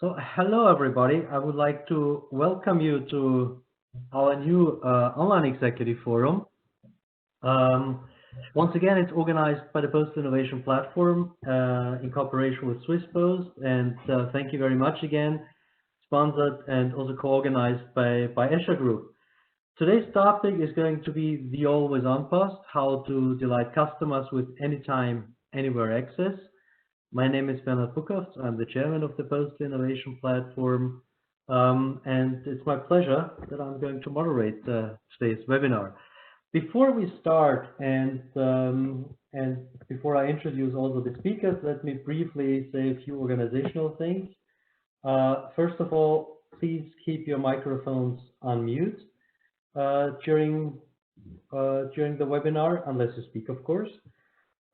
So, hello everybody. I would like to welcome you to our new online executive forum. Um, Once again, it's organized by the Post Innovation Platform in cooperation with Swiss Post, and thank you very much again. Sponsored and also co-organized by Escher Group. Today's topic is going to be the always on post, how to delight customers with anytime, anywhere access. My name is Bernhard Buckhoff. I'm the chairman of the Post Innovation Platform, and it's my pleasure that I'm going to moderate today's webinar. Before we start and before I introduce also the speakers, let me briefly say a few organizational things. First of all, please keep your microphones on mute during the webinar, unless you speak, of course.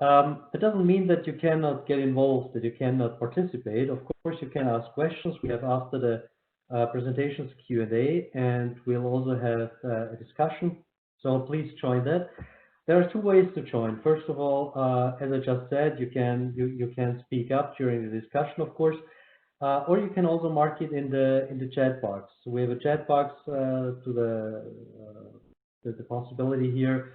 It doesn't mean that you cannot get involved, that you cannot participate. Of course, you can ask questions. We have after the presentations Q&A, and we'll also have a discussion. So please join that. There are two ways to join. First of all, as I just said, you can speak up during the discussion, of course, or you can also mark it in the chat box. So we have a chat box to the possibility here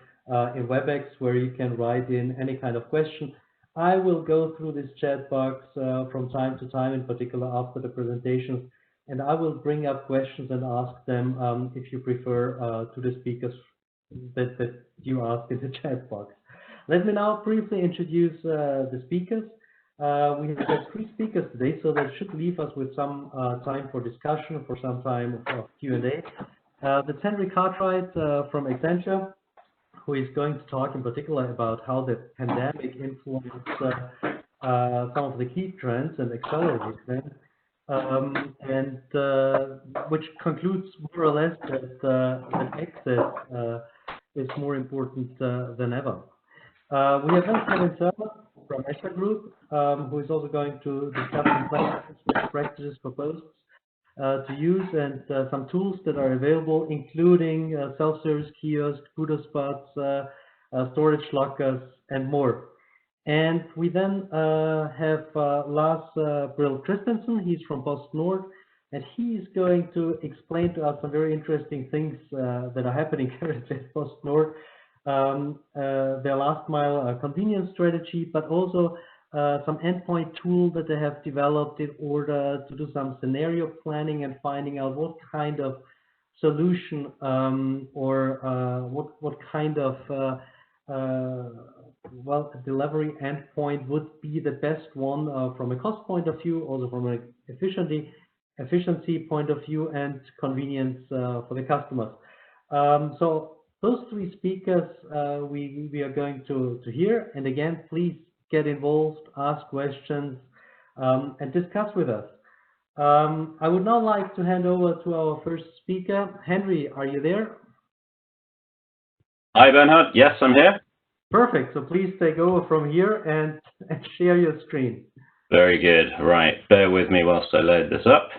in WebEx where you can write in any kind of question. I will go through this chat box from time to time, in particular after the presentations, and I will bring up questions and ask them if you prefer to the speakers that you ask in the chat box. Let me now briefly introduce the speakers. We have three speakers today, so that should leave us with some time for discussion, for some time of Q&A. That's Henry Cartwright from Accenture, who is going to talk in particular about how the pandemic influenced some of the key trends and accelerated them, which concludes more or less that access is more important than ever. We have Kevin from Escher Group, who is also going to discuss some practices for posts to use and some tools that are available, including self-service kiosks, photo spots, storage lockers, and more. And we then have Lars Christensen. He's from PostNord, and he is going to explain to us some very interesting things that are happening currently at PostNord. Their last mile convenience strategy, but also some endpoint tool that they have developed in order to do some scenario planning and finding out what kind of solution or what kind of delivery endpoint would be the best one from a cost point of view, also from an efficiency point of view, and convenience for the customers. So those three speakers we are going to hear, and again, please get involved, ask questions, and discuss with us. I would now like to hand over to our first speaker. Henry, are you there? Hi, Bernhard. Yes, I'm here. Perfect. So please take over from here and share your screen. Very good. Right. Bear with me whilst I load this up.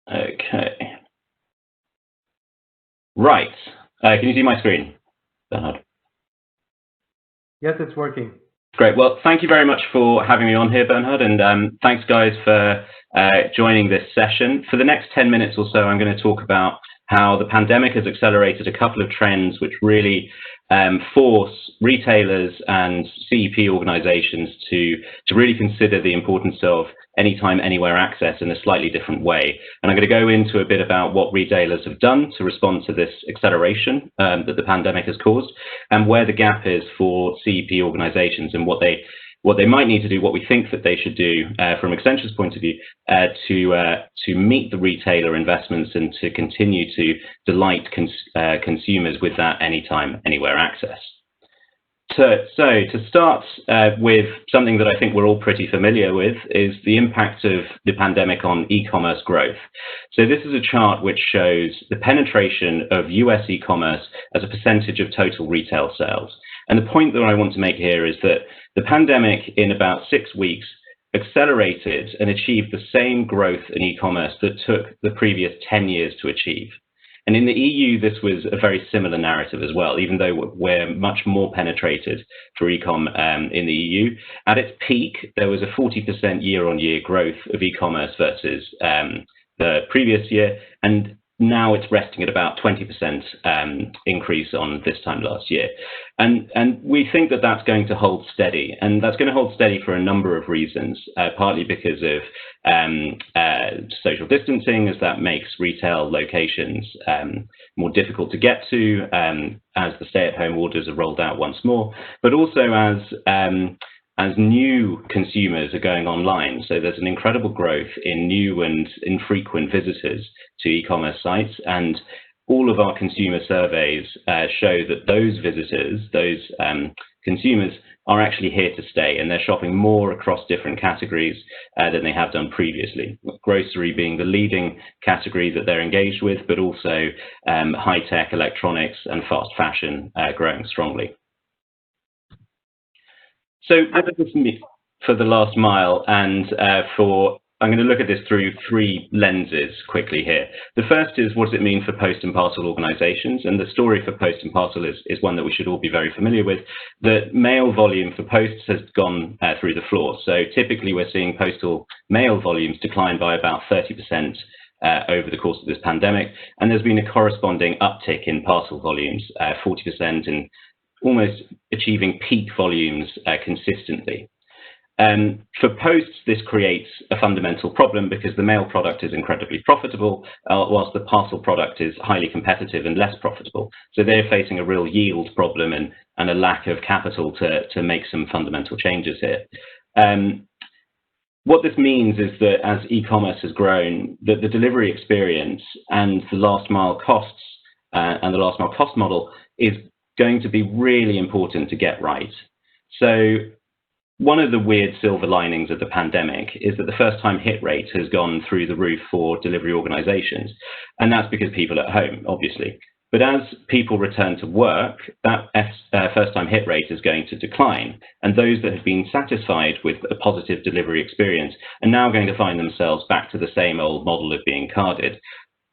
Okay. Right. Can you see my screen, Bernhard? Yes, it's working. Great. Well, thank you very much for having me on here, Bernhard, and thanks, guys, for joining this session. For the next 10 minutes or so, I'm going to talk about how the pandemic has accelerated a couple of trends which really force retailers and CEP organizations to really consider the importance of anytime, anywhere access in a slightly different way. And I'm going to go into a bit about what retailers have done to respond to this acceleration that the pandemic has caused, and where the gap is for CEP organizations and what they might need to do, what we think that they should do from Accenture's point of view to meet the retailer investments and to continue to delight consumers with that anytime, anywhere access. So to start with something that I think we're all pretty familiar with is the impact of the pandemic on e-commerce growth. So this is a chart which shows the penetration of US e-commerce as a percentage of total retail sales. And the point that I want to make here is that the pandemic in about 6 weeks accelerated and achieved the same growth in e-commerce that took the previous 10 years to achieve. And in the EU, this was a very similar narrative as well, even though we're much more penetrated for e-com in the EU. At its peak, there was a 40% year-on-year growth of e-commerce versus the previous year, and now it's resting at about 20% increase on this time last year. And we think that that's going to hold steady, and that's going to hold steady for a number of reasons, partly because of social distancing, as that makes retail locations more difficult to get to as the stay-at-home orders are rolled out once more, but also as new consumers are going online. So there's an incredible growth in new and infrequent visitors to e-commerce sites, and all of our consumer surveys show that those visitors, those consumers, are actually here to stay, and they're shopping more across different categories than they have done previously. Grocery being the leading category that they're engaged with, but also high-tech, electronics, and fast fashion growing strongly. So what does this mean for the last mile, and I'm going to look at this through three lenses quickly here. The first is, what does it mean for post and parcel organizations? And the story for post and parcel is one that we should all be very familiar with. The mail volume for posts has gone through the floor. So typically we're seeing postal mail volumes decline by about 30% over the course of this pandemic. And there's been a corresponding uptick in parcel volumes, 40%, and almost achieving peak volumes consistently. For posts, this creates a fundamental problem because the mail product is incredibly profitable, whilst the parcel product is highly competitive and less profitable. So they're facing a real yield problem and a lack of capital to make some fundamental changes here. What this means is that as e-commerce has grown, that the delivery experience and the last mile costs and the last mile cost model is going to be really important to get right. So one of the weird silver linings of the pandemic is that the first-time hit rate has gone through the roof for delivery organizations, and that's because people are at home, obviously. But as people return to work, that first-time hit rate is going to decline, and those that have been satisfied with a positive delivery experience are now going to find themselves back to the same old model of being carded,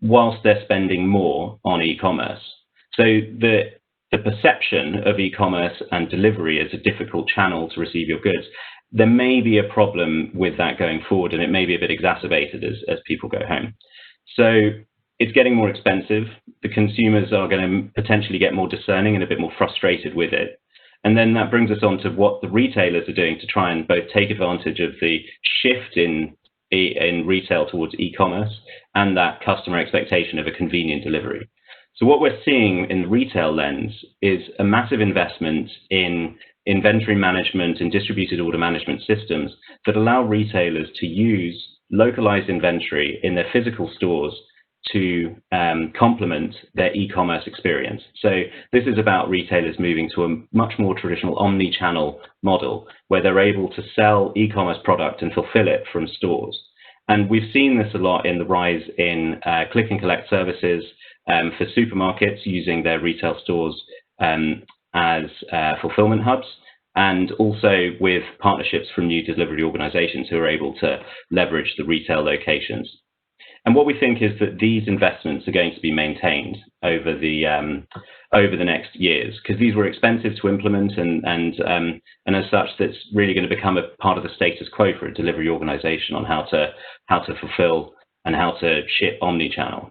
whilst they're spending more on e-commerce. So the perception of e-commerce and delivery as a difficult channel to receive your goods, there may be a problem with that going forward, and it may be a bit exacerbated as people go home. So it's getting more expensive. The consumers are going to potentially get more discerning and a bit more frustrated with it. And then that brings us on to what the retailers are doing to try and both take advantage of the shift in retail towards e-commerce and that customer expectation of a convenient delivery. So what we're seeing in the retail lens is a massive investment in inventory management and distributed order management systems that allow retailers to use localized inventory in their physical stores to complement their e-commerce experience. So this is about retailers moving to a much more traditional omni-channel model where they're able to sell e-commerce product and fulfill it from stores. And we've seen this a lot in the rise in click and collect services for supermarkets using their retail stores as fulfillment hubs, and also with partnerships from new delivery organizations who are able to leverage the retail locations. And what we think is that these investments are going to be maintained over the next years, because these were expensive to implement, and as such, that's really going to become a part of the status quo for a delivery organization on how to fulfill and how to ship omni-channel.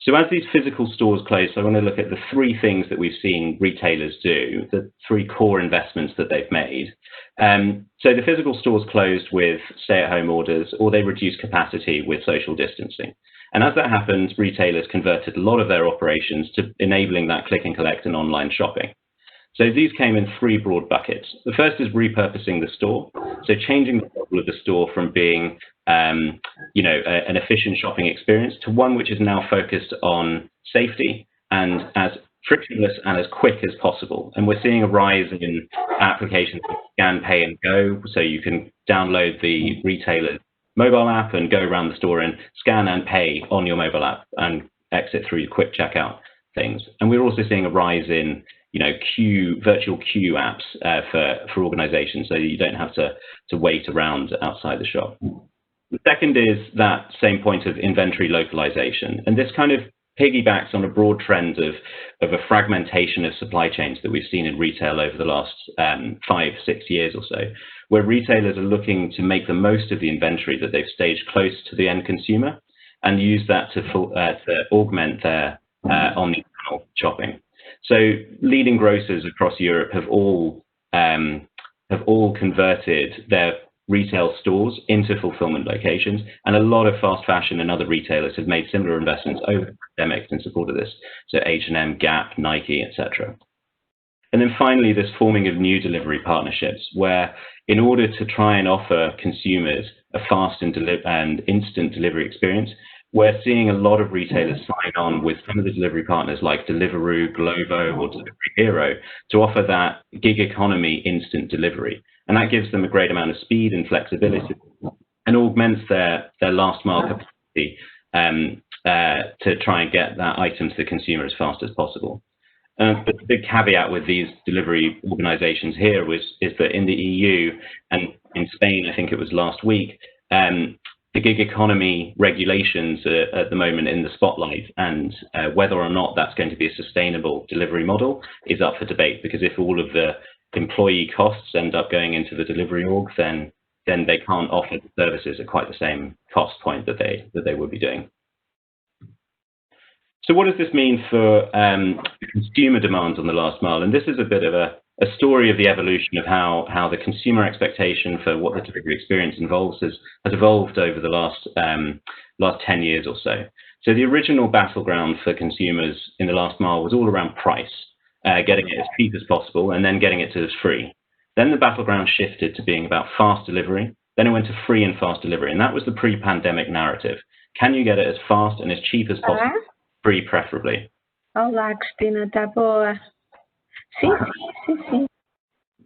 So as these physical stores close, I want to look at the three things that we've seen retailers do, the three core investments that they've made. So the physical stores closed with stay-at-home orders, or they reduced capacity with social distancing. And as that happened, retailers converted a lot of their operations to enabling that click and collect and online shopping. So these came in three broad buckets. The first is repurposing the store, so changing the model of the store from being an efficient shopping experience to one which is now focused on safety and as frictionless and as quick as possible. And we're seeing a rise in applications like Scan, Pay, and Go, so you can download the retailer's mobile app and go around the store and scan and pay on your mobile app and exit through quick checkout things. And we're also seeing a rise in virtual queue apps for organizations, so you don't have to wait around outside the shop. The second is that same point of inventory localization. And this kind of piggybacks on a broad trend of a fragmentation of supply chains that we've seen in retail over the last 5-6 years or so, where retailers are looking to make the most of the inventory that they've staged close to the end consumer and use that to augment their omnichannel shopping. So leading grocers across Europe have all converted their retail stores into fulfillment locations, and a lot of fast fashion and other retailers have made similar investments over the pandemic in support of this. So H&M, Gap, Nike, etc. And then finally, this forming of new delivery partnerships, where in order to try and offer consumers a fast and instant delivery experience, we're seeing a lot of retailers sign on with some of the delivery partners like Deliveroo, Glovo, or Delivery Hero to offer that gig economy instant delivery. And that gives them a great amount of speed and flexibility and augments their last mile capacity to try and get that item to the consumer as fast as possible. But the big caveat with these delivery organizations here is that in the EU and in Spain, I think it was last week, the gig economy regulations are at the moment in the spotlight, and whether or not that's going to be a sustainable delivery model is up for debate, because if all of the employee costs end up going into the delivery org, then they can't offer the services at quite the same cost point that they would be doing. So what does this mean for consumer demands on the last mile? And this is a bit of a story of the evolution of how the consumer expectation for what the delivery experience involves has evolved over the last 10 years or so. So the original battleground for consumers in the last mile was all around price, getting it as cheap as possible and then getting it to us free. Then the battleground shifted to being about fast delivery. Then it went to free and fast delivery. And that was the pre-pandemic narrative. Can you get it as fast and as cheap as possible? Free preferably. Olá, Cristina, tá boa? Sim.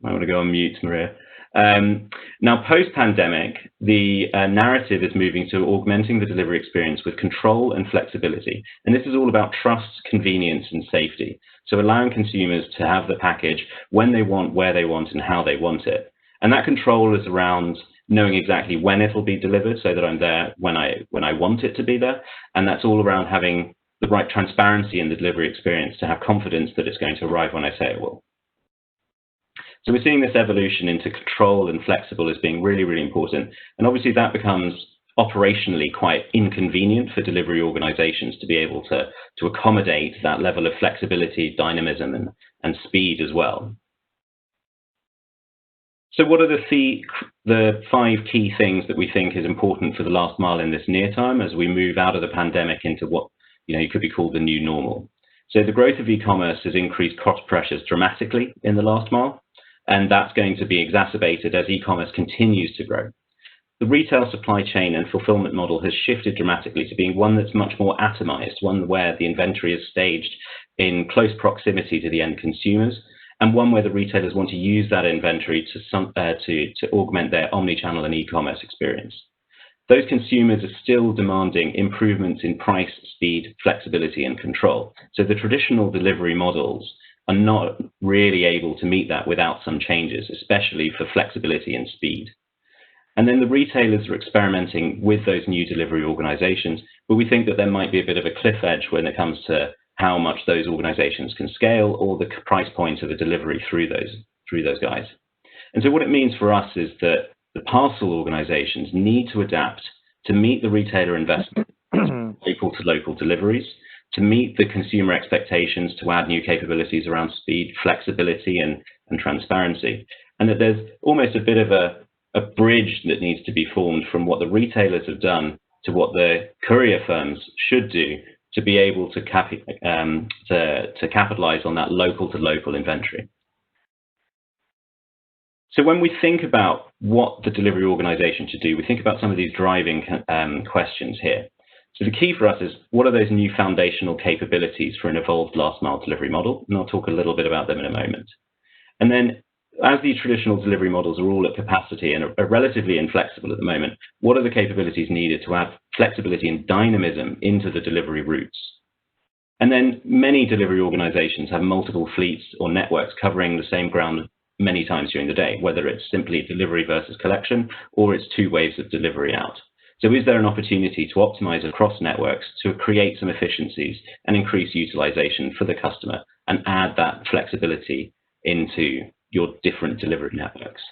I want to go on mute, Maria. Now, post-pandemic, the narrative is moving to augmenting the delivery experience with control and flexibility. And this is all about trust, convenience, and safety. So allowing consumers to have the package when they want, where they want, and how they want it. And that control is around knowing exactly when it will be delivered so that I'm there when I want it to be there. And that's all around having the right transparency in the delivery experience to have confidence that it's going to arrive when I say it will. So we're seeing this evolution into control and flexible as being really, really important. And obviously that becomes operationally quite inconvenient for delivery organizations to be able to accommodate that level of flexibility, dynamism, and speed as well. So what are the 5 key things that we think is important for the last mile in this near time as we move out of the pandemic into what it could be called the new normal? So the growth of e-commerce has increased cost pressures dramatically in the last mile, and that's going to be exacerbated as e-commerce continues to grow. The retail supply chain and fulfillment model has shifted dramatically to being one that's much more atomized, one where the inventory is staged in close proximity to the end consumers, and one where the retailers want to use that inventory to augment their omnichannel and e-commerce experience. Those consumers are still demanding improvements in price, speed, flexibility, and control. So the traditional delivery models are not really able to meet that without some changes, especially for flexibility and speed. And then the retailers are experimenting with those new delivery organizations, but we think that there might be a bit of a cliff edge when it comes to how much those organizations can scale or the price point of a delivery through those guys. And so what it means for us is that the parcel organizations need to adapt to meet the retailer investment local to local deliveries, to meet the consumer expectations, to add new capabilities around speed, flexibility, and transparency. And that there's almost a bit of a bridge that needs to be formed from what the retailers have done to what the courier firms should do to be able to capitalize on that local to local inventory. So when we think about what the delivery organization should do, we think about some of these driving questions here. So the key for us is, what are those new foundational capabilities for an evolved last mile delivery model? And I'll talk a little bit about them in a moment. And then as these traditional delivery models are all at capacity and are relatively inflexible at the moment, what are the capabilities needed to add flexibility and dynamism into the delivery routes? And then many delivery organizations have multiple fleets or networks covering the same ground many times during the day, whether it's simply delivery versus collection, or it's 2 waves of delivery out. So is there an opportunity to optimize across networks to create some efficiencies and increase utilization for the customer and add that flexibility into your different delivery networks?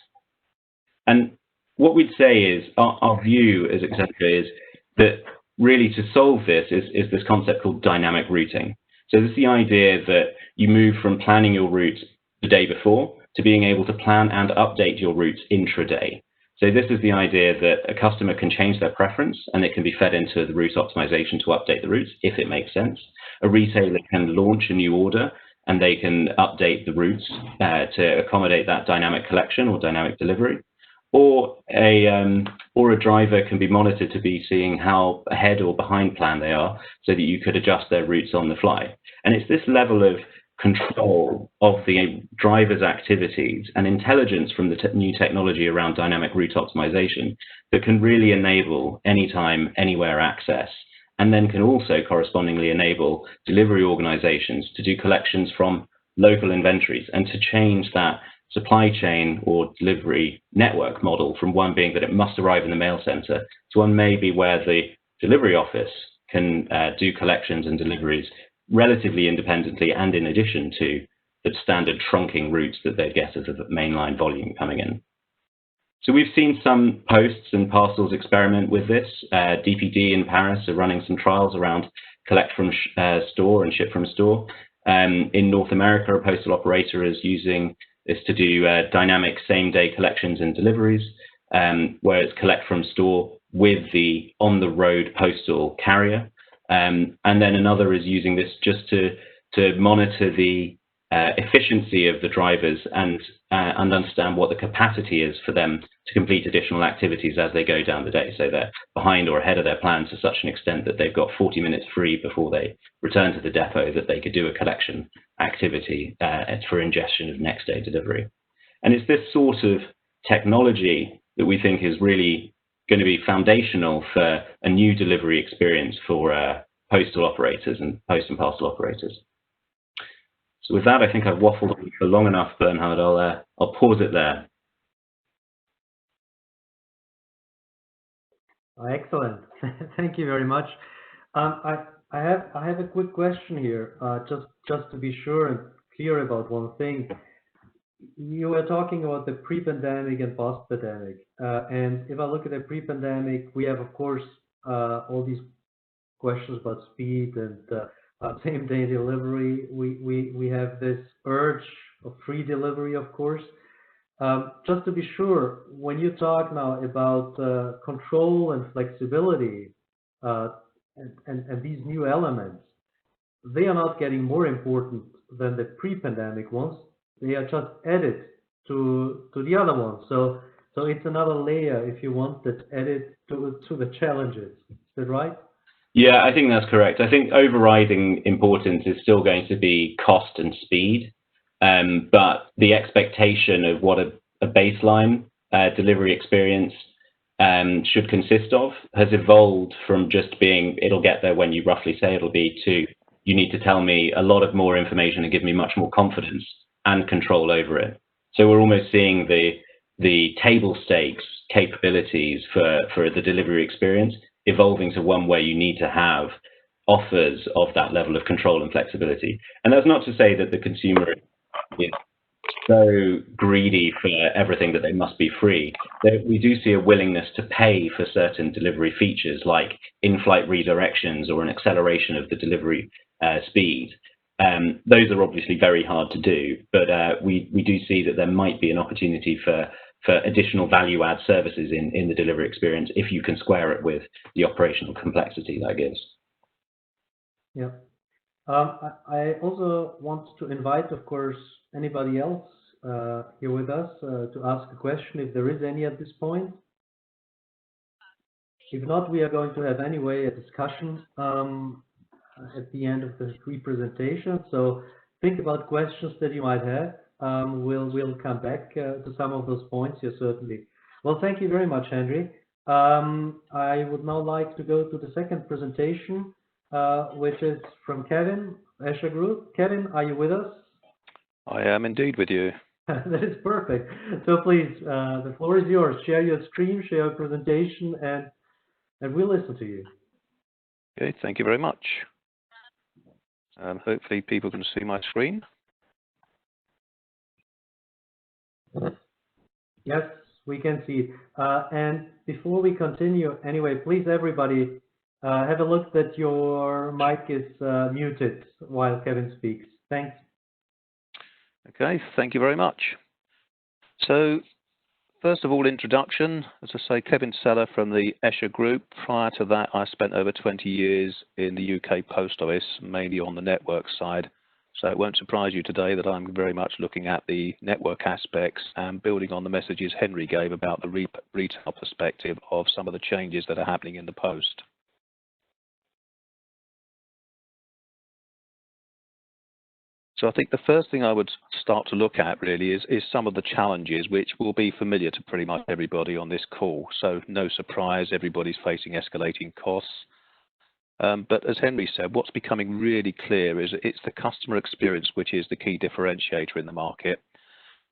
And what we'd say is our view as Accenture is that really to solve this is this concept called dynamic routing. So this is the idea that you move from planning your routes the day before to being able to plan and update your routes intraday. So this is the idea that a customer can change their preference and it can be fed into the route optimization to update the routes if it makes sense. A retailer can launch a new order and they can update the routes to accommodate that dynamic collection or dynamic delivery. Or a driver can be monitored to be seeing how ahead or behind plan they are so that you could adjust their routes on the fly. And it's this level of control of the driver's activities and intelligence from the new technology around dynamic route optimization that can really enable anytime, anywhere access, and then can also correspondingly enable delivery organizations to do collections from local inventories and to change that supply chain or delivery network model from one being that it must arrive in the mail center to one maybe where the delivery office can do collections and deliveries relatively independently and in addition to the standard trunking routes that they get as a mainline volume coming in. So we've seen some posts and parcels experiment with this. DPD in Paris are running some trials around collect from store and ship from store. In North America, a postal operator is using this to do dynamic same-day collections and deliveries, where it's collect from store with the on-the-road postal carrier. And then another is using this just to monitor the efficiency of the drivers and understand what the capacity is for them to complete additional activities as they go down the day. So they're behind or ahead of their plans to such an extent that they've got 40 minutes free before they return to the depot that they could do a collection activity for ingestion of next day delivery. And it's this sort of technology that we think is really going to be foundational for a new delivery experience for postal operators and post and parcel operators. So with that, I think I've waffled on for long enough, Bernhard. I'll pause it there. Excellent. Thank you very much. I have a quick question here, just to be sure and clear about one thing. You were talking about the pre-pandemic and post-pandemic, and if I look at the pre-pandemic, we have, of course, all these questions about speed and same-day delivery. We have this urge of free delivery, of course. Just to be sure, when you talk now about control and flexibility and these new elements, they are not getting more important than the pre-pandemic ones. They are just added to the other ones. So it's another layer, if you want, that's added to the challenges. Is that right? Yeah, I think that's correct. I think overriding importance is still going to be cost and speed, but the expectation of what a baseline delivery experience should consist of has evolved from just being it'll get there when you roughly say it'll be to you need to tell me a lot of more information and give me much more confidence and control over it. So we're almost seeing the table stakes capabilities for the delivery experience evolving to one where you need to have offers of that level of control and flexibility. And that's not to say that the consumer is so greedy for everything that they must be free. We do see a willingness to pay for certain delivery features like in-flight redirections or an acceleration of the delivery speed. Those are obviously very hard to do, but we do see that there might be an opportunity for additional value add services in the delivery experience if you can square it with the operational complexity that gives. Yeah. I also want to invite, of course, anybody else here with us to ask a question if there is any at this point. If not, we are going to have anyway a discussion at the end of the three presentations. So think about questions that you might have. We'll come back to some of those points here, certainly. Well, thank you very much, Henry. I would now like to go to the second presentation, which is from Kevin, Escher Group. Kevin, are you with us? I am indeed with you. That is perfect. So please, the floor is yours. Share your screen, share your presentation, and and we'll listen to you. Okay, thank you very much. Hopefully people can see my screen. Yes, we can see. And before we continue, anyway, please everybody have a look that your mic is muted while Kevin speaks. Thanks. Okay, thank you very much. So, first of all, introduction. As I say, Kevin Seller from the Escher Group. Prior to that, I spent over 20 years in the UK Post Office, mainly on the network side. So it won't surprise you today that I'm very much looking at the network aspects and building on the messages Henry gave about the retail perspective of some of the changes that are happening in the Post. So I think the first thing I would start to look at really is some of the challenges which will be familiar to pretty much everybody on this call. So no surprise, everybody's facing escalating costs. But as Henry said, what's becoming really clear is it's the customer experience which is the key differentiator in the market.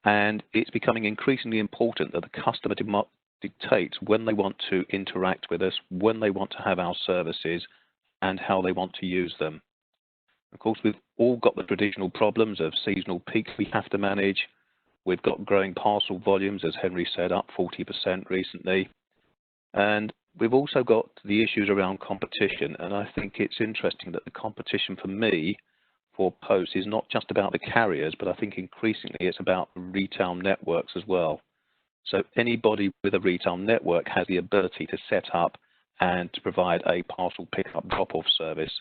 And it's becoming increasingly important that the customer dictates when they want to interact with us, when they want to have our services, and how they want to use them. Of course, we've all got the traditional problems of seasonal peaks we have to manage. We've got growing parcel volumes, as Henry said, up 40% recently. And we've also got the issues around competition. And I think it's interesting that the competition for me for Post is not just about the carriers, but I think increasingly it's about retail networks as well. So anybody with a retail network has the ability to set up and to provide a parcel pickup drop-off service,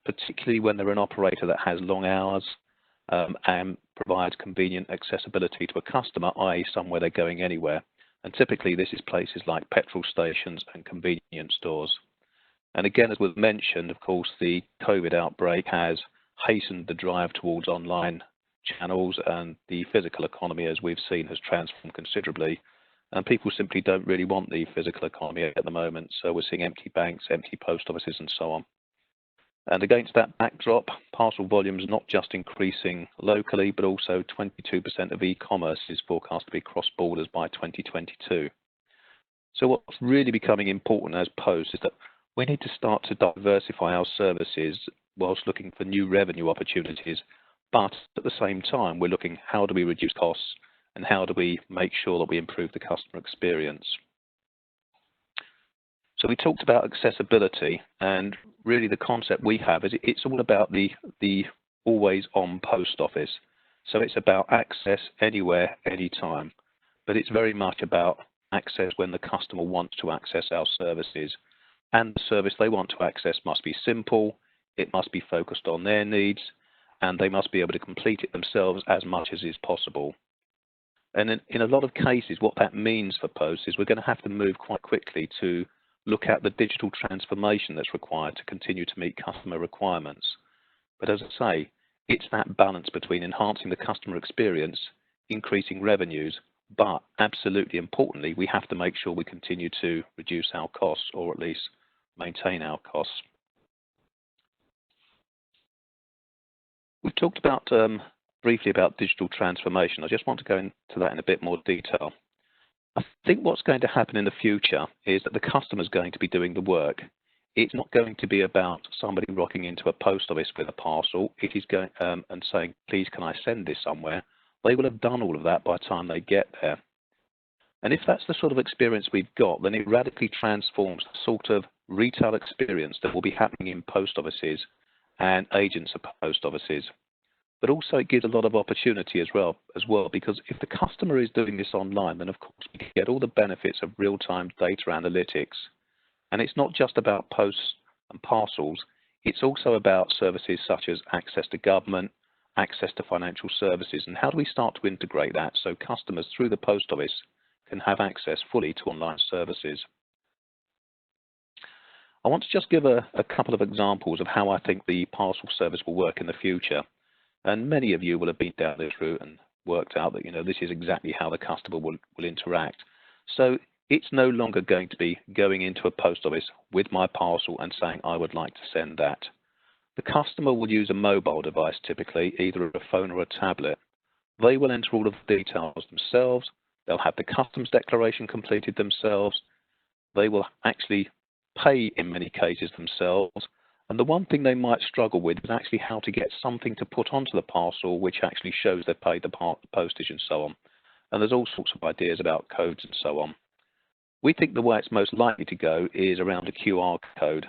particularly when they're an operator that has long hours and provides convenient accessibility to a customer, i.e. somewhere they're going anywhere. And typically this is places like petrol stations and convenience stores. And again, as we've mentioned, of course, the COVID outbreak has hastened the drive towards online channels, and the physical economy, as we've seen, has transformed considerably. And people simply don't really want the physical economy at the moment. So we're seeing empty banks, empty post offices and so on. And against that backdrop, parcel volumes not just increasing locally, but also 22% of e-commerce is forecast to be cross borders by 2022. So what's really becoming important as Post is that we need to start to diversify our services whilst looking for new revenue opportunities. But at the same time, we're looking how do we reduce costs and how do we make sure that we improve the customer experience. So we talked about accessibility, and really the concept we have is it's all about the always on post office. So it's about access anywhere, anytime, but it's very much about access when the customer wants to access our services, and the service they want to access must be simple, it must be focused on their needs, and they must be able to complete it themselves as much as is possible. And in a lot of cases, what that means for Post is we're going to have to move quite quickly to look at the digital transformation that's required to continue to meet customer requirements. But as I say, it's that balance between enhancing the customer experience, increasing revenues, but absolutely importantly, we have to make sure we continue to reduce our costs, or at least maintain our costs. We've talked about briefly about digital transformation. I just want to go into that in a bit more detail. I think what's going to happen in the future is that the customer is going to be doing the work. It's not going to be about somebody rocking into a post office with a parcel. It is going and saying, please, can I send this somewhere? They will have done all of that by the time they get there. And if that's the sort of experience we've got, then it radically transforms the sort of retail experience that will be happening in post offices and agents of post offices. But also it gives a lot of opportunity as well, because if the customer is doing this online, then of course we can get all the benefits of real-time data analytics. And it's not just about posts and parcels, it's also about services such as access to government, access to financial services, and how do we start to integrate that so customers through the post office can have access fully to online services. I want to just give a couple of examples of how I think the parcel service will work in the future. And many of you will have been down this route and worked out that, this is exactly how the customer will interact. So it's no longer going to be going into a post office with my parcel and saying, I would like to send that. The customer will use a mobile device, typically, either a phone or a tablet. They will enter all of the details themselves. They'll have the customs declaration completed themselves. They will actually pay in many cases themselves. And the one thing they might struggle with is actually how to get something to put onto the parcel which actually shows they've paid the postage and so on. And there's all sorts of ideas about codes and so on. We think the way it's most likely to go is around a QR code.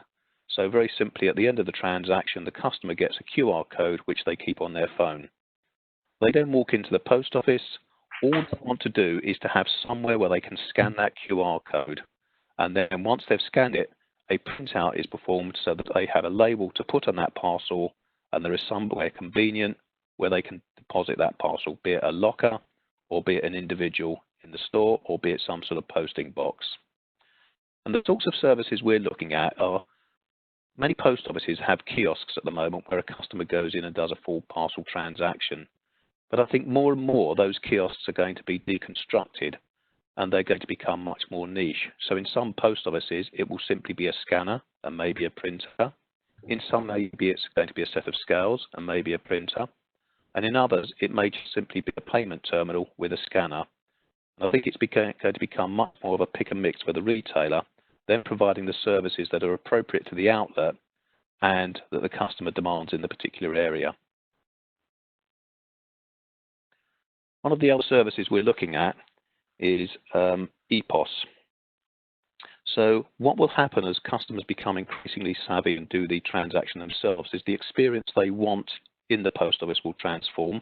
So very simply, at the end of the transaction, the customer gets a QR code which they keep on their phone. They then walk into the post office. All they want to do is to have somewhere where they can scan that QR code. And then once they've scanned it, a printout is performed so that they have a label to put on that parcel, and there is somewhere convenient where they can deposit that parcel, be it a locker, or be it an individual in the store, or be it some sort of posting box. And the sorts of services we're looking at are, many post offices have kiosks at the moment where a customer goes in and does a full parcel transaction. But I think more and more those kiosks are going to be deconstructed, and they're going to become much more niche. So in some post offices, it will simply be a scanner and maybe a printer. In some, maybe it's going to be a set of scales and maybe a printer. And in others, it may just simply be a payment terminal with a scanner. And I think it's going to become much more of a pick and mix for the retailer, then providing the services that are appropriate to the outlet and that the customer demands in the particular area. One of the other services we're looking at is EPOS. So what will happen as customers become increasingly savvy and do the transaction themselves is the experience they want in the post office will transform,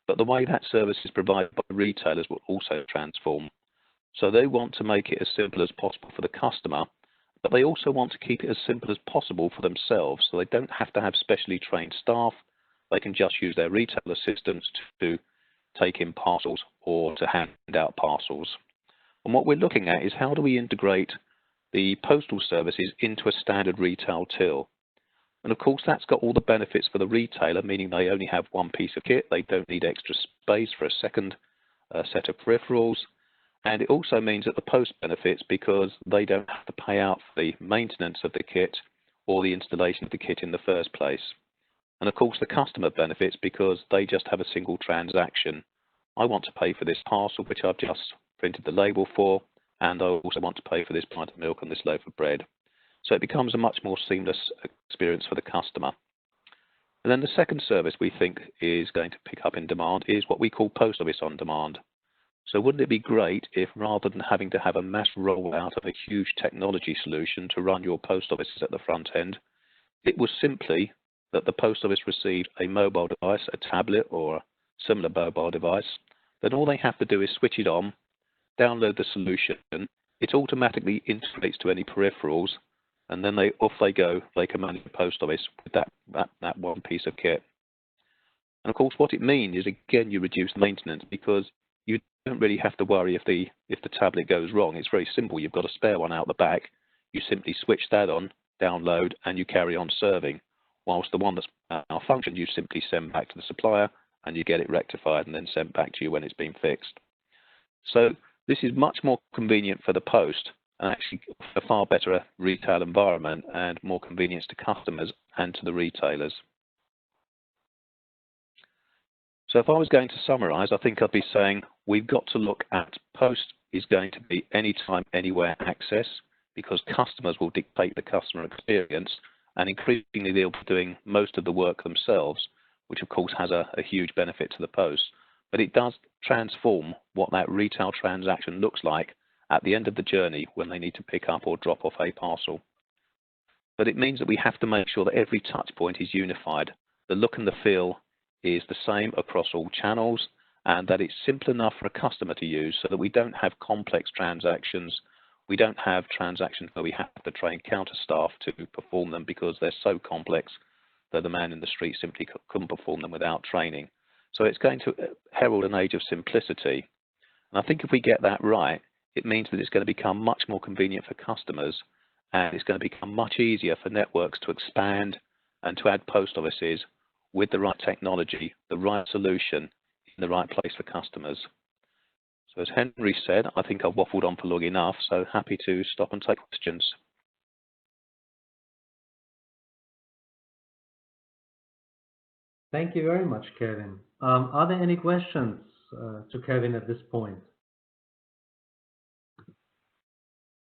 but the way that service is provided by retailers will also transform. So they want to make it as simple as possible for the customer, but they also want to keep it as simple as possible for themselves, so they don't have to have specially trained staff. They can just use their retail assistants to take in parcels or to hand out parcels. And what we're looking at is how do we integrate the postal services into a standard retail till. And of course that's got all the benefits for the retailer, meaning they only have one piece of kit, they don't need extra space for a second set of peripherals, and it also means that the post benefits because they don't have to pay out for the maintenance of the kit or the installation of the kit in the first place. And of course the customer benefits because they just have a single transaction. I want to pay for this parcel which I've just printed the label for, and I also want to pay for this pint of milk and this loaf of bread. So it becomes a much more seamless experience for the customer. And then the second service we think is going to pick up in demand is what we call post office on demand. So wouldn't it be great if rather than having to have a mass rollout of a huge technology solution to run your post offices at the front end, it was simply that the post office received a mobile device, a tablet or a similar mobile device, then all they have to do is switch it on, download the solution, it automatically integrates to any peripherals, and then off they go, they can manage the post office with that one piece of kit. And of course what it means is, again, you reduce maintenance because you don't really have to worry if the tablet goes wrong. It's very simple. You've got a spare one out the back, you simply switch that on, download, and you carry on serving. Whilst the one that's malfunctioned, you simply send back to the supplier and you get it rectified and then sent back to you when it's been fixed. So this is much more convenient for the post and actually a far better retail environment and more convenience to customers and to the retailers. So if I was going to summarize, I think I'd be saying we've got to look at post is going to be anytime, anywhere access because customers will dictate the customer experience. And increasingly they'll be doing most of the work themselves, which of course has a huge benefit to the post. But it does transform what that retail transaction looks like at the end of the journey when they need to pick up or drop off a parcel. But it means that we have to make sure that every touch point is unified. The look and the feel is the same across all channels and that it's simple enough for a customer to use so that we don't have complex transactions. We don't have transactions where we have to train counter staff to perform them because they're so complex that the man in the street simply couldn't perform them without training. So it's going to herald an age of simplicity. And I think if we get that right, it means that it's going to become much more convenient for customers and it's going to become much easier for networks to expand and to add post offices with the right technology, the right solution in the right place for customers. So as Henry said, I think I've waffled on for long enough, so happy to stop and take questions. Thank you very much, Kevin. Are there any questions to Kevin at this point?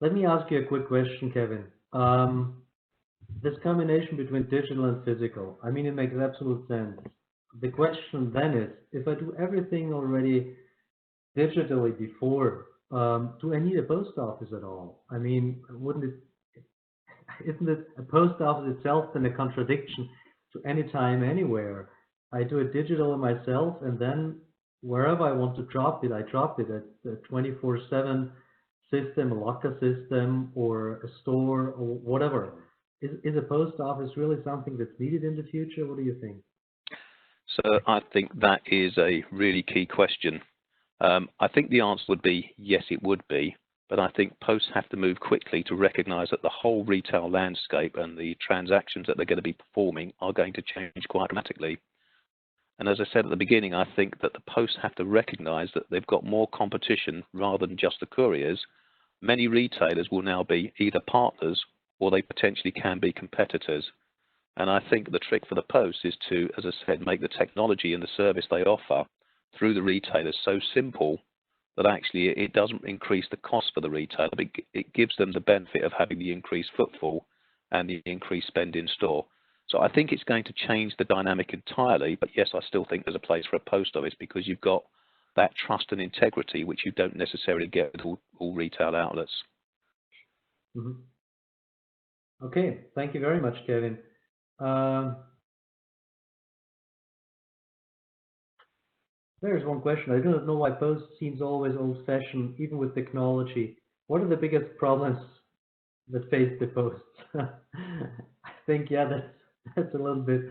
Let me ask you a quick question, Kevin. This combination between digital and physical, I mean, it makes absolute sense. The question then is, if I do everything already digitally before, do I need a post office at all? I mean, isn't it a post office itself then a contradiction to any time, anywhere? I do it digitally myself, and then wherever I want to drop it, I drop it at a 24/7 system, a locker system, or a store, or whatever. Is a post office really something that's needed in the future? What do you think? So I think that is a really key question. I think the answer would be yes, it would be, but I think posts have to move quickly to recognize that the whole retail landscape and the transactions that they're going to be performing are going to change quite dramatically. And as I said at the beginning, I think that the posts have to recognize that they've got more competition rather than just the couriers. Many retailers will now be either partners or they potentially can be competitors. And I think the trick for the post is to, as I said, make the technology and the service they offer through the retailers so simple that actually it doesn't increase the cost for the retailer, but it gives them the benefit of having the increased footfall and the increased spend in store. So I think it's going to change the dynamic entirely, but yes, I still think there's a place for a post office because you've got that trust and integrity, which you don't necessarily get with all retail outlets. Mm-hmm. Okay, thank you very much, Kevin. There's one question. I do not know why post seems always old-fashioned, even with technology. What are the biggest problems that face the post? I think, yeah, that's a little bit.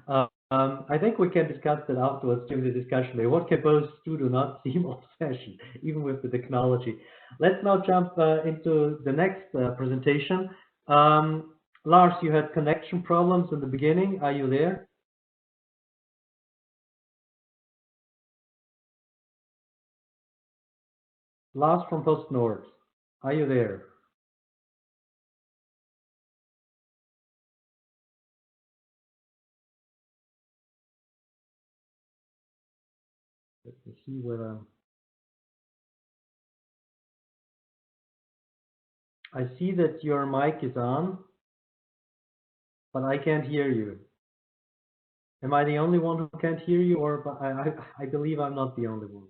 I think we can discuss that afterwards during the discussion day. What can posts do not seem old-fashioned, even with the technology? Let's now jump into the next presentation. Lars, you had connection problems in the beginning. Are you there? Lars from PostNord, are you there? Let me see whether I see that your mic is on, but I can't hear you. Am I the only one who can't hear you, or I believe I'm not the only one?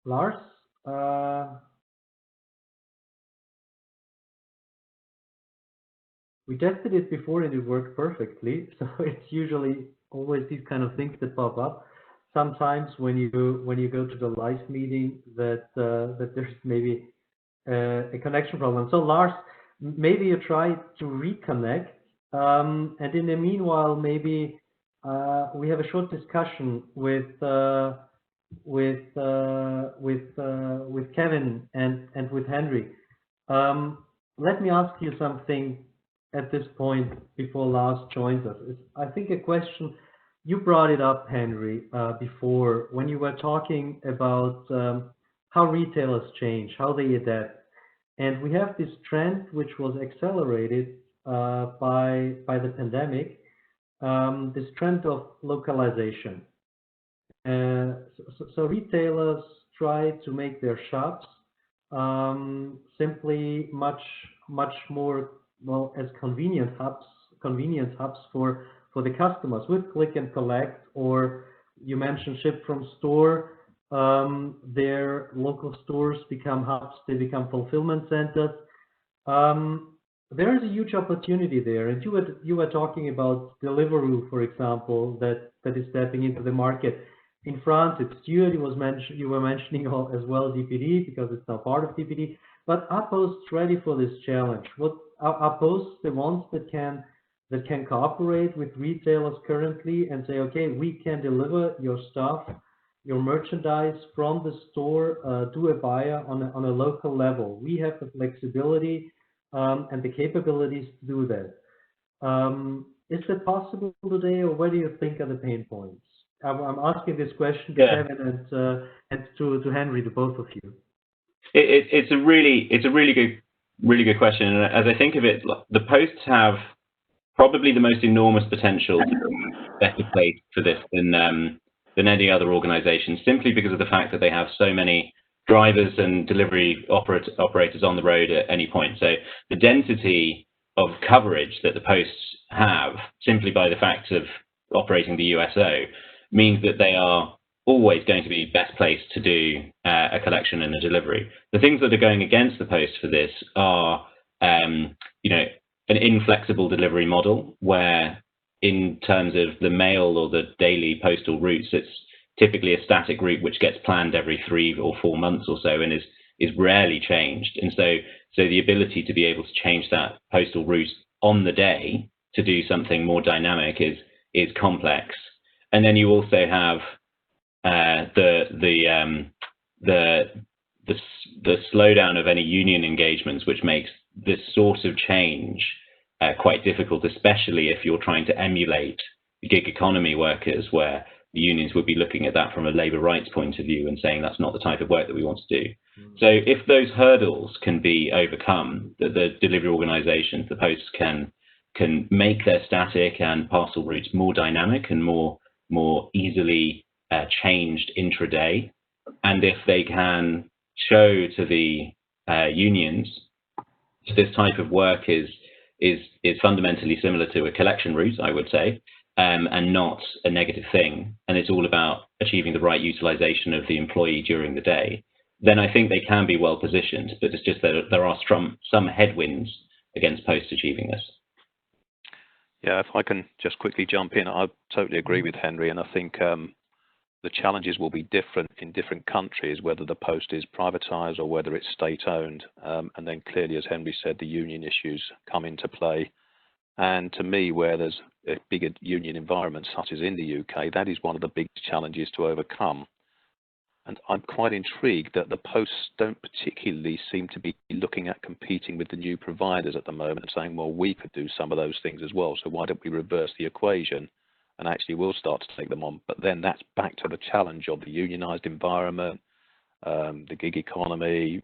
Lars, we tested it before and it worked perfectly. So it's usually always these kind of things that pop up. Sometimes when you go to the live meeting, that there's maybe a connection problem. So Lars, maybe you try to reconnect, and in the meanwhile, maybe we have a short discussion with Kevin and with Henry. Let me ask you something at this point before Lars joins us. I think a question you brought it up, Henry, before when you were talking about how retailers change, how they adapt. And we have this trend which was accelerated by the pandemic, this trend of localization. So retailers try to make their shops simply much more, well, as convenience hubs for the customers with click and collect, or you mentioned ship from store. Their local stores become hubs, they become fulfillment centers. There is a huge opportunity there, and you were talking about Deliveroo, for example, that is stepping into the market. In France, it's Stuart. You were mentioning as well DPD, because it's now part of DPD. But are posts ready for this challenge? What are posts the ones that can cooperate with retailers currently and say, okay, we can deliver your stuff, your merchandise from the store to a buyer on a local level. We have the flexibility and the capabilities to do that. Is it possible today, or what do you think are the pain points? I'm asking this question to Kevin and to Henry, to both of you. It's a really good question. And as I think of it, the posts have probably the most enormous potential to be better placed for this than any other organization, simply because of the fact that they have so many drivers and delivery operators on the road at any point. So the density of coverage that the posts have, simply by the fact of operating the USO, means that they are always going to be best placed to do a collection and a delivery. The things that are going against the post for this are, an inflexible delivery model, where in terms of the mail or the daily postal routes, it's typically a static route which gets planned every 3 or 4 months or so and is rarely changed. And so the ability to be able to change that postal route on the day to do something more dynamic is complex. And then you also have the slowdown of any union engagements, which makes this sort of change quite difficult, especially if you're trying to emulate gig economy workers, where the unions would be looking at that from a labour rights point of view and saying that's not the type of work that we want to do. So if those hurdles can be overcome, the delivery organisations, the posts can make their static and parcel routes more dynamic and more easily changed intraday, and if they can show to the unions that this type of work is fundamentally similar to a collection route, I would say, and not a negative thing, and it's all about achieving the right utilisation of the employee during the day, then I think they can be well positioned. But it's just that there are some headwinds against posts achieving this. Yeah, if I can just quickly jump in, I totally agree with Henry, and I think the challenges will be different in different countries, whether the post is privatised or whether it's state-owned. And then clearly, as Henry said, the union issues come into play. And to me, where there's a bigger union environment, such as in the UK, that is one of the biggest challenges to overcome. And I'm quite intrigued that the posts don't particularly seem to be looking at competing with the new providers at the moment and saying, well, we could do some of those things as well, so why don't we reverse the equation and actually we'll start to take them on. But then that's back to the challenge of the unionised environment, the gig economy,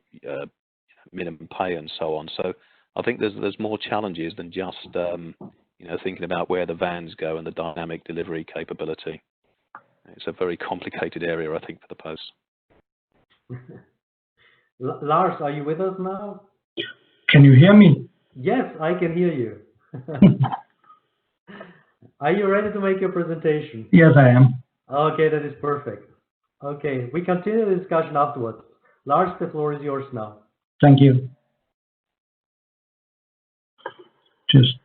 minimum pay and so on. So I think there's more challenges than just thinking about where the vans go and the dynamic delivery capability. It's a very complicated area, I think, for the post. Lars, are you with us now? Can you hear me? Yes, I can hear you. Are you ready to make your presentation? Yes, I am. Okay, that is perfect. Okay, we continue the discussion afterwards. Lars, the floor is yours now. Thank you. Just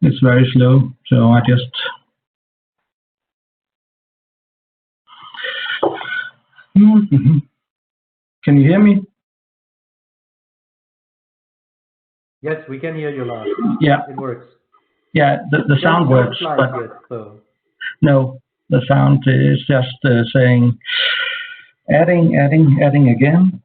it's very slow, so I just Can you hear me? Yes, we can hear you, Lars. Yeah, it works. Yeah, the sound works, but no, the sound is just saying adding again.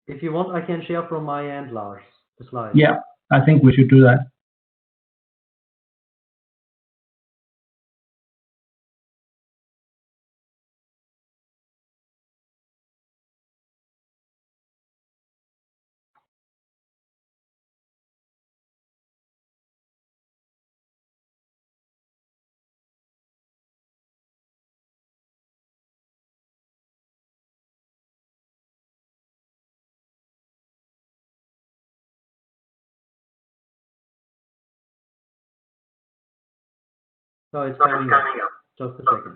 If you want, I can share from my end, Lars, the slide. Yeah, I think we should do that. So it's coming up. Just a second.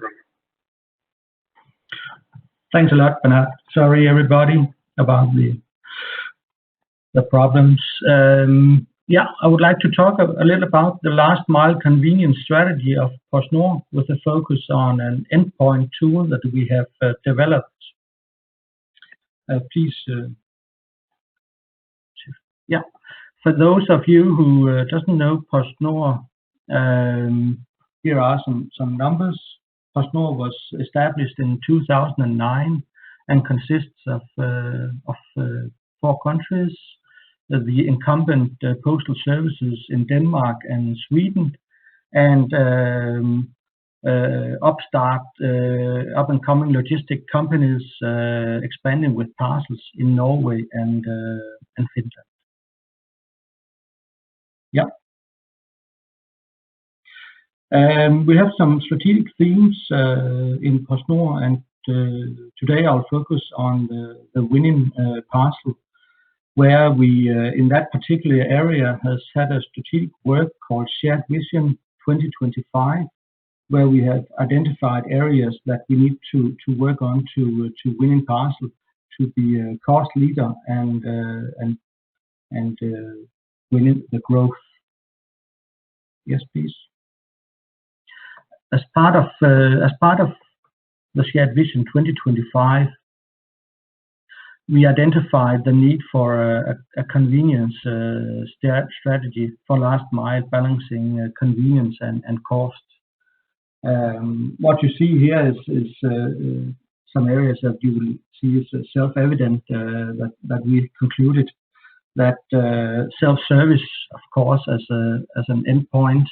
Thanks a lot, Bernard. Sorry, everybody, about the problems. Yeah, I would like to talk a little about the last mile convenience strategy of PostNord, with a focus on an endpoint tool that we have developed. Please, yeah. For those of you who doesn't know PostNord, here are some numbers. PostNord was established in 2009 and consists of 4 countries: the incumbent postal services in Denmark and Sweden, and upstart, up-and-coming logistic companies expanding with parcels in Norway and Finland. Yeah. We have some strategic themes in PostNord, and today I'll focus on the winning parcel, where we, in that particular area, has had a strategic work called Shared Vision 2025, where we have identified areas that we need to work on to win in parcel, to be a cost leader and win the growth. Yes, please. As part of the Shared Vision 2025, we identified the need for a convenience strategy for last mile, balancing convenience and cost. What you see here is some areas that you will see is self-evident, that we concluded that self-service, of course, as an endpoint,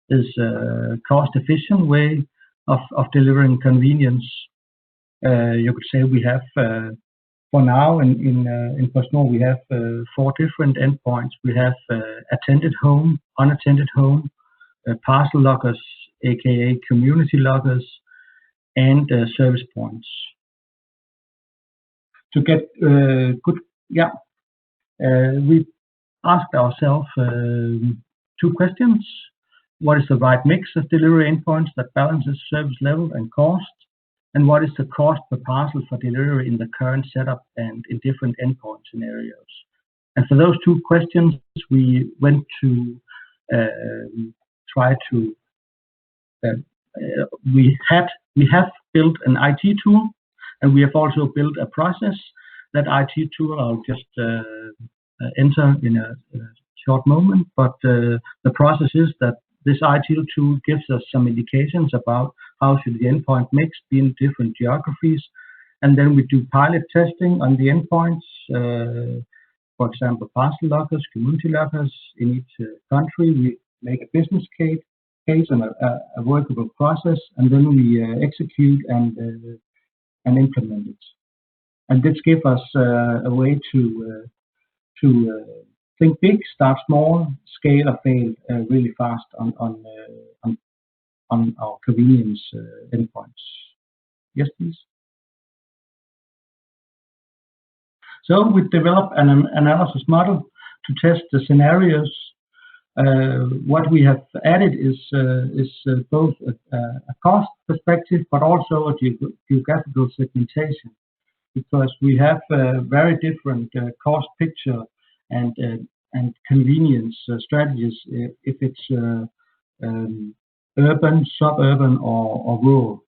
is a cost-efficient way of delivering convenience. You could say we have, for now in PostNord, we have 4 different endpoints. We have attended home, unattended home, parcel lockers, aka community lockers, and service points. To get good, yeah, we asked ourselves 2 questions. What is the right mix of delivery endpoints that balances service level and cost? And what is the cost per parcel for delivery in the current setup and in different endpoint scenarios? And for those 2 questions, we went to try to, we have built an IT tool, and we have also built a process. That IT tool I'll just enter in a short moment, but the process is that this IT tool gives us some indications about how should the endpoint mix be in different geographies, and then we do pilot testing on the endpoints. For example, parcel lockers, community lockers in each country. We make a business case and a workable process, and then we execute and implement it. And this gives us a way to think big, start small, scale or fail really fast on our convenience endpoints. Yes, please. So we developed an analysis model to test the scenarios. What we have added is both a cost perspective, but also a geographical segmentation, because we have very different cost picture and convenience strategies if it's urban, suburban, or rural.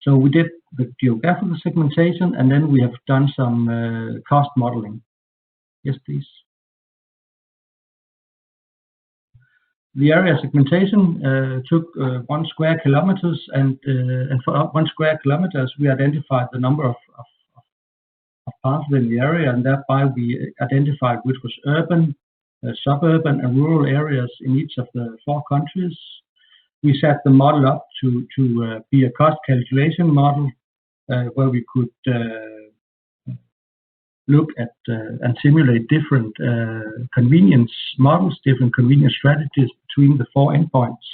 So we did the geographical segmentation, and then we have done some cost modeling. Yes, please. The area segmentation took 1 square kilometers, and for 1 square kilometers we identified the number of parcels in the area, and thereby we identified which was urban, suburban, and rural areas in each of the 4 countries. We set the model up to be a cost calculation model where we could look at and simulate different convenience models, different convenience strategies between the 4 endpoints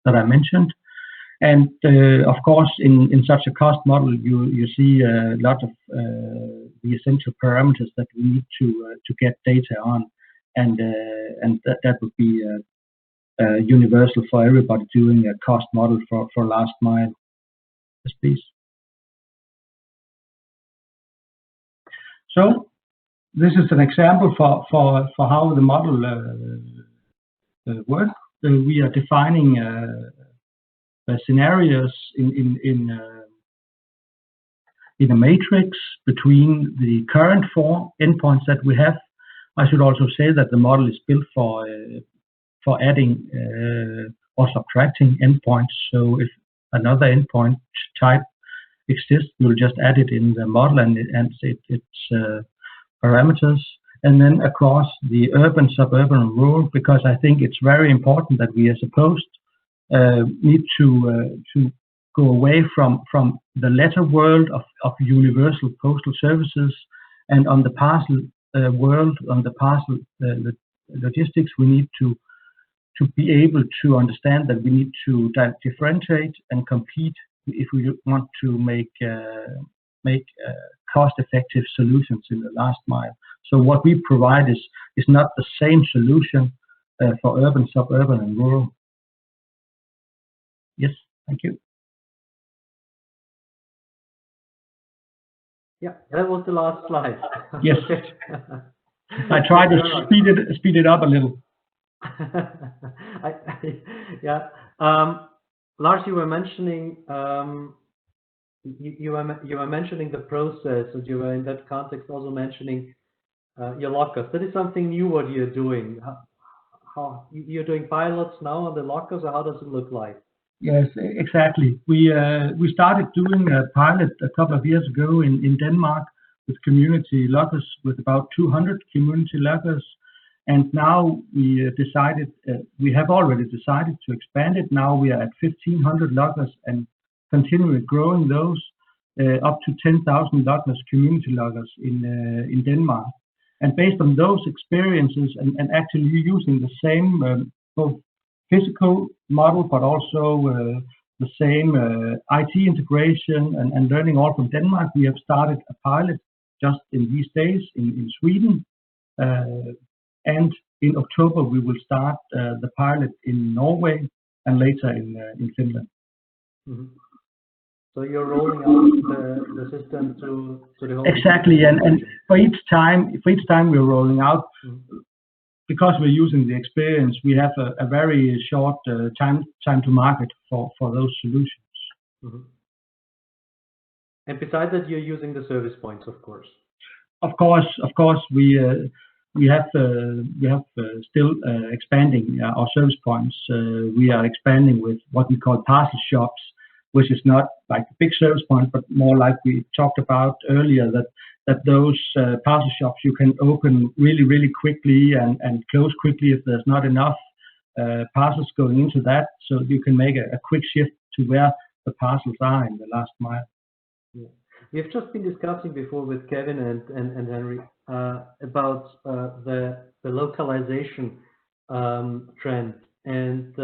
that I mentioned. And of course, in such a cost model, you see a lot of the essential parameters that we need to get data on, and that would be universal for everybody doing a cost model for last mile. Yes, please. So this is an example for how the model works. We are defining scenarios in a matrix between the current 4 endpoints that we have. I should also say that the model is built for adding or subtracting endpoints. So if another endpoint type exists, we'll just add it in the model and its parameters. And then across the urban, suburban, and rural, because I think it's very important that we, as a post, need to go away from the letter world of universal postal services, and on the parcel world, on the parcel logistics, we need to be able to understand that we need to differentiate and compete if we want to make cost-effective solutions in the last mile. So what we provide is not the same solution for urban, suburban, and rural. Yes, thank you. Yeah, that was the last slide. Yes. I tried to speed it up a little. Yeah. Lars, you were mentioning you were mentioning the process, and you were in that context also mentioning your lockers. That is something new what you're doing. How you're doing pilots now on the lockers, or how does it look like? Yes, exactly. We started doing a pilot a couple of years ago in Denmark with community lockers, with about 200 community lockers, and now we have already decided to expand it. Now we are at 1,500 lockers and continuing growing those up to 10,000 lockers, community lockers in Denmark. And based on those experiences and actually using the same both physical model, but also the same IT integration and learning all from Denmark, we have started a pilot just in these days in Sweden. And in October, we will start the pilot in Norway and later in Finland. Mm-hmm. So you're rolling out the system to the whole. Exactly, and for each time we're rolling out, because we're using the experience, we have a very short time to market for those solutions. Mm-hmm. And besides that, you're using the service points, of course. Of course, we have still expanding our service points. We are expanding with what we call parcel shops, which is not like the big service point, but more like we talked about earlier, that those parcel shops you can open really quickly and close quickly if there's not enough parcels going into that, so you can make a quick shift to where the parcels are in the last mile. Yeah. We've just been discussing before with Kevin and Henry about the localization trend and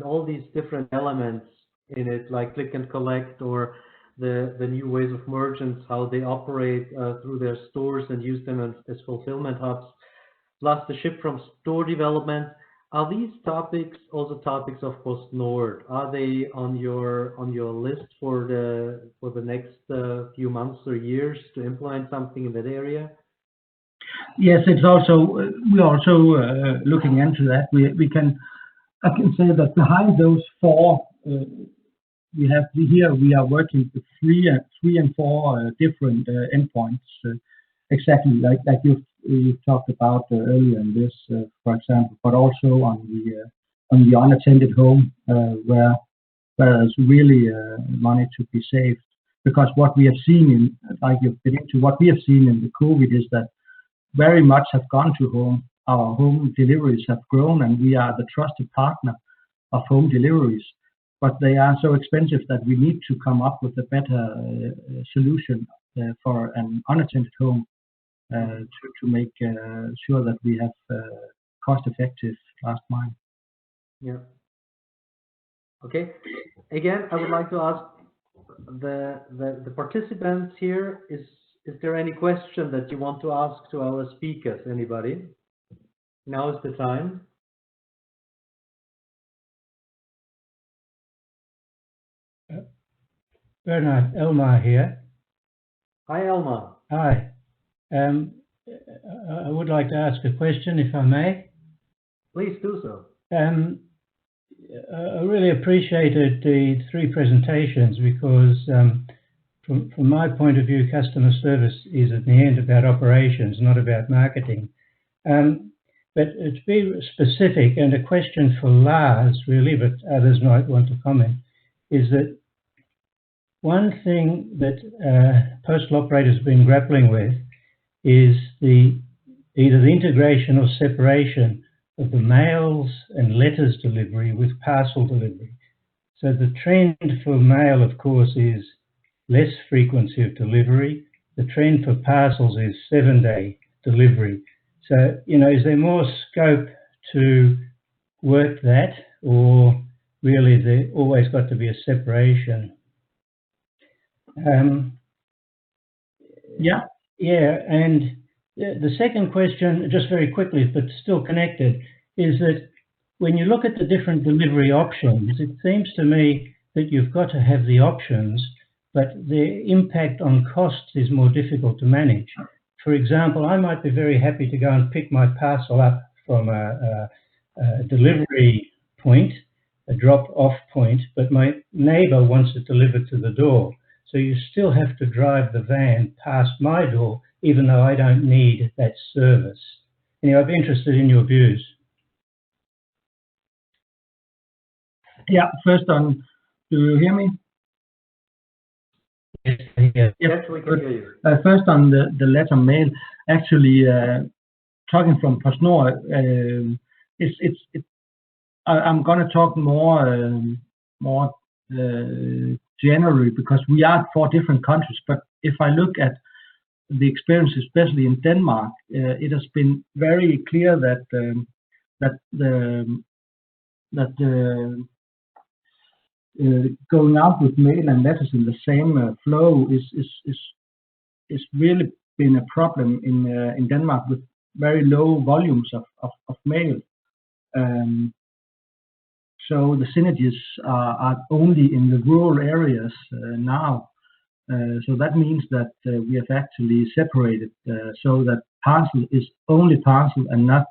all these different elements in it, like click and collect, or the new ways of merchants, how they operate through their stores and use them as fulfillment hubs, plus the ship from store development. Are these topics also topics of PostNord? Are they on your list for the next few months or years to implement something in that area? Yes, we're also looking into that. I can say that behind those four we have here, we are working with three and four different endpoints, exactly like you talked about earlier in this, for example, but also on the unattended home, where there's really money to be saved. Because what we have seen what we have seen in the COVID is that very much have gone to home. Our home deliveries have grown, and we are the trusted partner of home deliveries. But they are so expensive that we need to come up with a better solution for an unattended home to make sure that we have cost-effective last mile. Yeah. Okay. Again, I would like to ask the participants here: is there any question that you want to ask to our speakers? Anybody? Now is the time. Bernard, Elmar here. Hi, Elmar. Hi. I would like to ask a question, if I may. Please do so. I really appreciated the three presentations because from my point of view, customer service is at the end about operations, not about marketing. But to be specific, and a question for Lars really, but others might want to comment, is that one thing that postal operators have been grappling with is either the integration or separation of the mails and letters delivery with parcel delivery. So the trend for mail, of course, is less frequency of delivery. The trend for parcels is 7-day delivery. So, is there more scope to work that, or really there always got to be a separation? Yeah. Yeah, and the second question, just very quickly, but still connected, is that when you look at the different delivery options, it seems to me that you've got to have the options, but the impact on costs is more difficult to manage. For example, I might be very happy to go and pick my parcel up from a delivery point, a drop-off point, but my neighbour wants it delivered to the door. So you still have to drive the van past my door, even though I don't need that service. Anyway, I'd be interested in your views. Yeah, first on, do you hear me? Yes, we can hear you. First on the letter mail, actually, talking from PostNord, I'm going to talk more generally, because we are 4 different countries. But if I look at the experience, especially in Denmark, it has been very clear that going out with mail and letters in the same flow is really been a problem in Denmark, with very low volumes of mail. So the synergies are only in the rural areas now. So that means that we have actually separated so that parcel is only parcel and not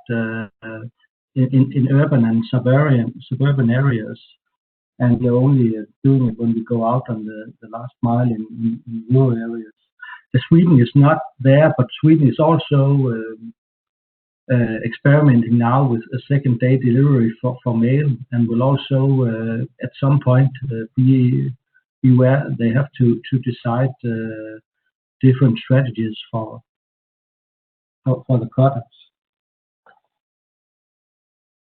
in urban and suburban areas. And we're only doing it when we go out on the last mile in rural areas. Sweden is not there, but Sweden is also experimenting now with a 2nd-day delivery for mail, and will also at some point be where they have to decide different strategies for the products.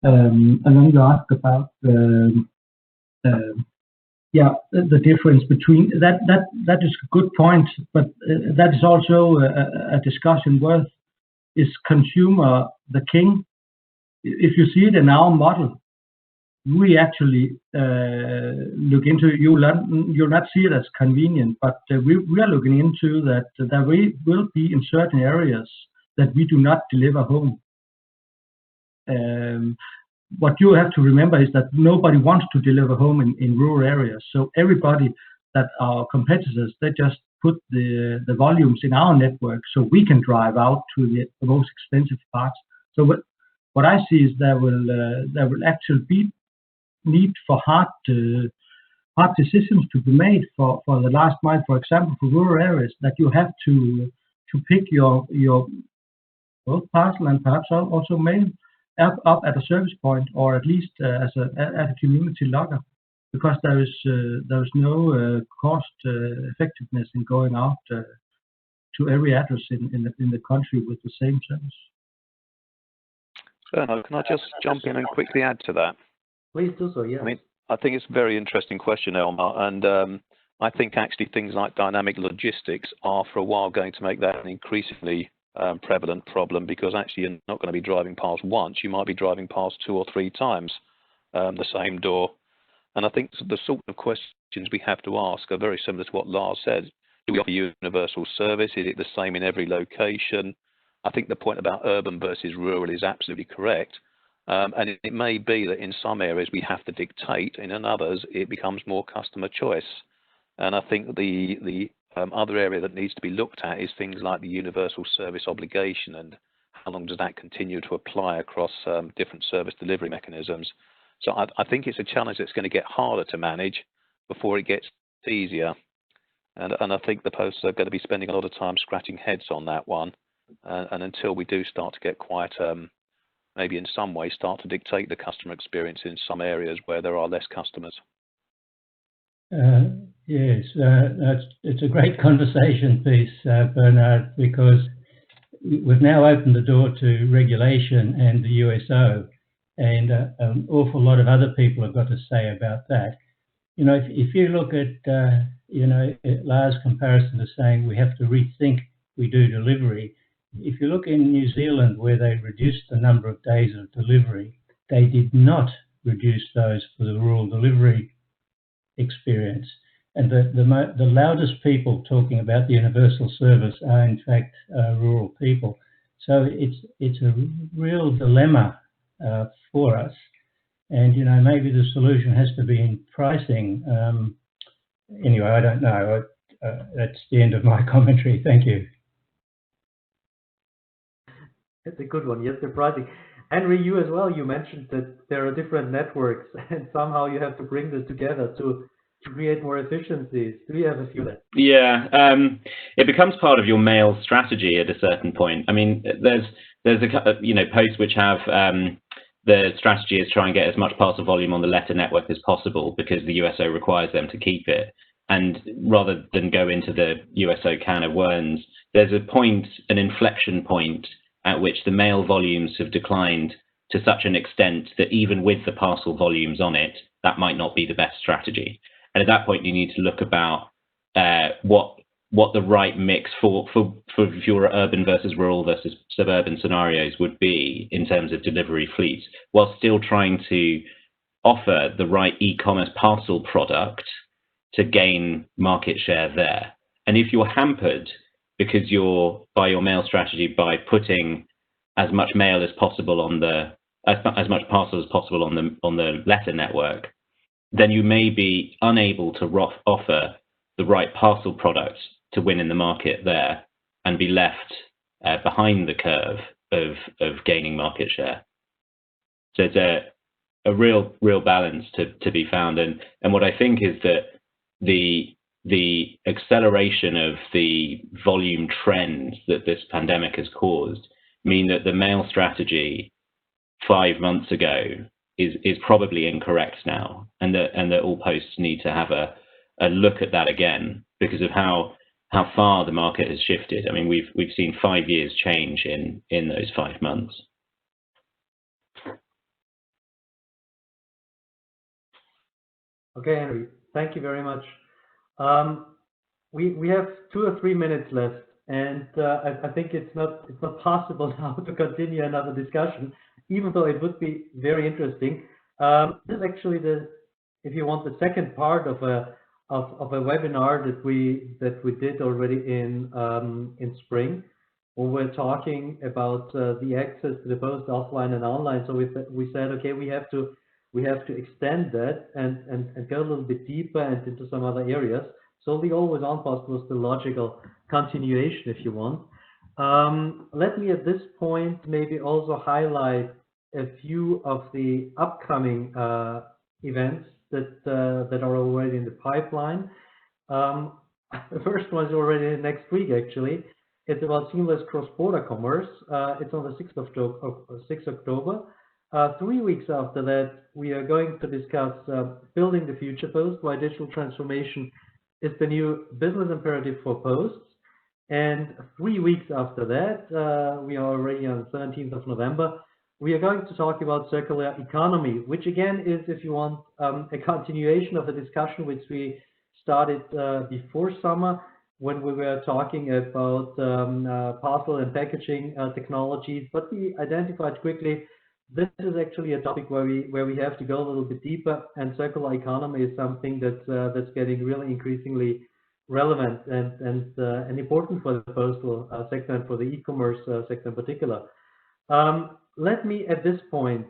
And then you asked about the difference between that is a good point, but that is also a discussion worth. Is consumer the king? If you see it in our model, we actually look into, you'll not see it as convenient, but we are looking into that there will be in certain areas that we do not deliver home. What you have to remember is that nobody wants to deliver home in rural areas. So everybody that our competitors, they just put the volumes in our network so we can drive out to the most expensive parts. So what I see is there will actually be need for hard decisions to be made for the last mile, for example, for rural areas, that you have to pick your both parcel and perhaps also mail up at a service point, or at least at a community locker, because there is no cost effectiveness in going out to every address in the country with the same service. Bernhard, can I just jump in and quickly add to that? Please do so, yes. I mean, I think it's a very interesting question, Elmar, and I think actually things like dynamic logistics are for a while going to make that an increasingly prevalent problem, because actually you're not going to be driving past once, you might be driving past 2 or 3 times the same door. And I think the sort of questions we have to ask are very similar to what Lars said. Do we offer universal service? Is it the same in every location? I think the point about urban versus rural is absolutely correct. And it may be that in some areas we have to dictate, and in others it becomes more customer choice. And I think the other area that needs to be looked at is things like the universal service obligation, and how long does that continue to apply across different service delivery mechanisms. So I think it's a challenge that's going to get harder to manage before it gets easier. And I think the posts are going to be spending a lot of time scratching heads on that one. And until we do start to get quite, maybe in some way, start to dictate the customer experience in some areas where there are less customers. Yes, it's a great conversation piece, Bernhard, because we've now opened the door to regulation and the USO. and an awful lot of other people have got to say about that. You know, if you look at, you know, Lars' comparison to saying we have to rethink we do delivery, if you look in New Zealand where they reduced the number of days of delivery, they did not reduce those for the rural delivery experience. And the loudest people talking about the universal service are in fact rural people. So it's a real dilemma for us. And, you know, maybe the solution has to be in pricing. Anyway, I don't know. That's the end of my commentary. Thank you. That's a good one. Yes, the pricing. Henry, you as well, you mentioned that there are different networks and somehow you have to bring this together to create more efficiencies. Do you have a few there? Yeah, it becomes part of your mail strategy at a certain point. I mean, there's a, you know, posts which have the strategy is try and get as much parcel volume on the letter network as possible because the USO requires them to keep it. And rather than go into the USO can of worms, there's a point, an inflection point at which the mail volumes have declined to such an extent that even with the parcel volumes on it, that might not be the best strategy. And at that point, you need to look about what the right mix for your urban versus rural versus suburban scenarios would be in terms of delivery fleets, while still trying to offer the right e-commerce parcel product to gain market share there. And if you're hampered because you're by your mail strategy by putting as much mail as possible on the as much parcel as possible on the letter network, then you may be unable to offer the right parcel products to win in the market there and be left behind the curve of gaining market share. So it's a real balance to be found. And what I think is that the acceleration of the volume trends that this pandemic has caused mean that the mail strategy 5 months ago is probably incorrect now, and that all posts need to have a look at that again because of how far the market has shifted. I mean, we've seen 5 years change in those 5 months. Okay, Henry, thank you very much. We have 2 or 3 minutes left, and I think it's not possible now to continue another discussion, even though it would be very interesting. This is actually if you want, the second part of a webinar that we did already in spring, where we're talking about the access to the post offline and online. So we said, okay, we have to extend that and go a little bit deeper and into some other areas. So the always on post was the logical continuation, if you want. Let me at this point maybe also highlight a few of the upcoming events that are already in the pipeline. The first one is already next week, actually. It's about seamless cross-border commerce. It's on the 6th October. 3 weeks after that, we are going to discuss building the future post, why digital transformation is the new business imperative for posts. And 3 weeks after that, we are already on the 17th of November, we are going to talk about circular economy, which again is, if you want, a continuation of the discussion which we started before summer, when we were talking about parcel and packaging technologies. But we identified quickly this is actually a topic where we have to go a little bit deeper, and circular economy is something that's getting really increasingly relevant and important for the postal sector and for the e-commerce sector in particular. Let me at this point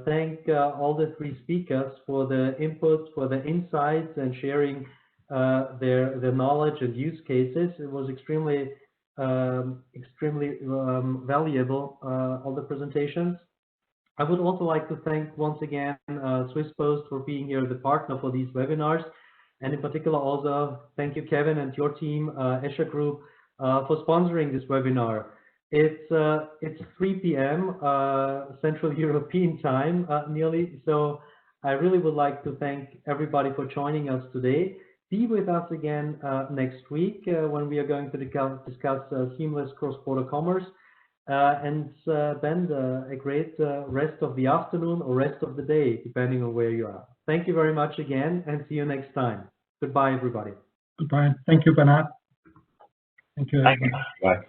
thank all the 3 speakers for the inputs, for the insights, and sharing their knowledge and use cases. It was extremely valuable, all the presentations. I would also like to thank once again Swiss Post for being here as a partner for these webinars, and in particular also thank you, Kevin, and your team, Escher Group, for sponsoring this webinar. It's 3 p.m. Central European time, nearly. So I really would like to thank everybody for joining us today. Be with us again next week when we are going to discuss seamless cross-border commerce. and Ben, a great rest of the afternoon or rest of the day, depending on where you are. Thank you very much again, and see you next time. Goodbye, everybody. Goodbye. Thank you, Bernard. Thank you, everybody. Bye.